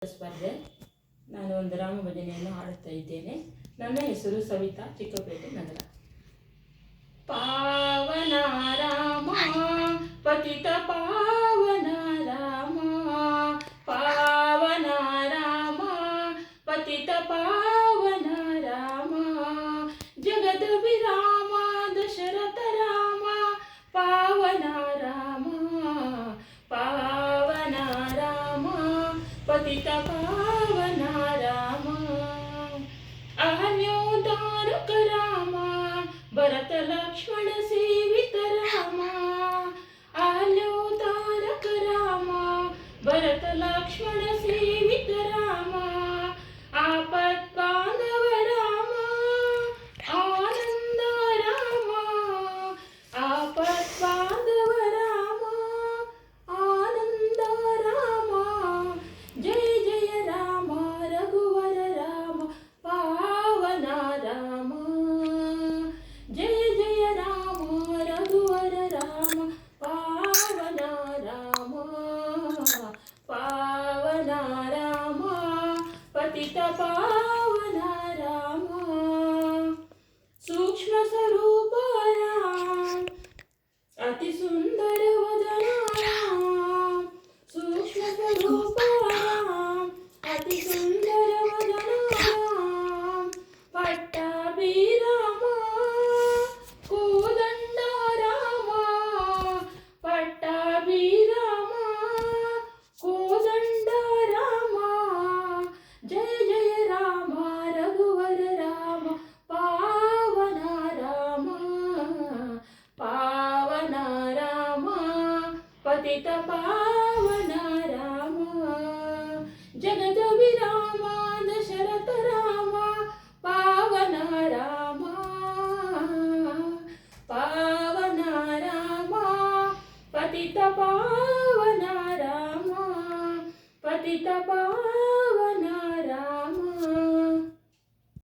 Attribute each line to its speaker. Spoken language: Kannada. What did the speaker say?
Speaker 1: ಸ್ಪರ್ಧೆ. ನಾನು ಒಂದು ರಾಮ ಭಜನೆಯನ್ನು ಹಾಡುತ್ತಾ ಇದ್ದೇನೆ. ನನ್ನ ಹೆಸರು ಸವಿತಾ, ಚಿಕ್ಕಪೇಟೆ ನಗರ. ಪಾವನ ರಾಮ ಪತಿತ ಪಾವನ ರಾಮ, ಪಾವನ ರಾಮ ಪತಿತ ಪಾವನ ರಾಮ, ಜಗದ ವಿರಾಮ ದಶರಥ ರಾಮ, ಪಾವನ ರಾಮ, ಪಾವನ ರಾಮ ಪತಿತ ಪಾವನ ರಾಮ, ಅಹಲ್ಯೋದ್ಧಾರಕ ರಾಮ, ಭರತ ಲಕ್ಷ್ಮಣ ಸೇವಿತ ರಾಮ, ಅಹಲ್ಯೋದ್ಧಾರಕ ರಾಮ, ಭರತ ಲಕ್ಷ್ಮಣ ಸೇವಿತ ರಾಮ, ಆಪತ್ ಬಾಂಧವ ರಾಮ, ಆನಂದ ರಾಮ, ಆಪತ್ ಬಾಂಧವ ರಾಮ, ಆನಂದ ರಾಮ, ಜಯ ಜಯ ರಾಮ ರಘುವರ ರಾಮ, ಪಾವನ ರಾಮ, ಜಯ ಜಯ ರಾಮ ರಘುವರ ರಾಮ, ಪಾವನ ರಾಮ, ಪಾವನ ರಾಮ ಪತಿತ ಪಾವನ ರಾಮ, ಸೂಕ್ಷ್ಮ ಸ್ವರೂಪ ರಾಮ, ಅತಿ ಸುಂದರ ವದನ ರಾಮ, ಸೂಕ್ಷ್ಮ ಸ್ವರೂಪ ರಾಮ, ಅತಿ ಸುಂದರ ವದನ ರಾಮ, ಪಟ್ಟಾಭಿ ರಾಮ, ಕೋದಂಡ ರಾಮ, ಪಟ್ಟಾಭಿ ರಾಮ, ಕೋದಂಡ ರಾಮ, ಜಯ ಜಯ ರಾಮ ರಘುವರ ರಾಮ, ಪಾವನ ರಾಮ, ಪಾವನ ರಾಮ ಪತಿತ ಪಾವನ ರಾಮ, ಜಗದ ವಿರಾಮ ದಶರಥ ರಾಮ, ಪಾವನ ರಾಮ, ಪಾವನ ರಾಮ ಪತಿತ ಪಾವನ ರಾಮ, ಪತಿತ ಪಾವನ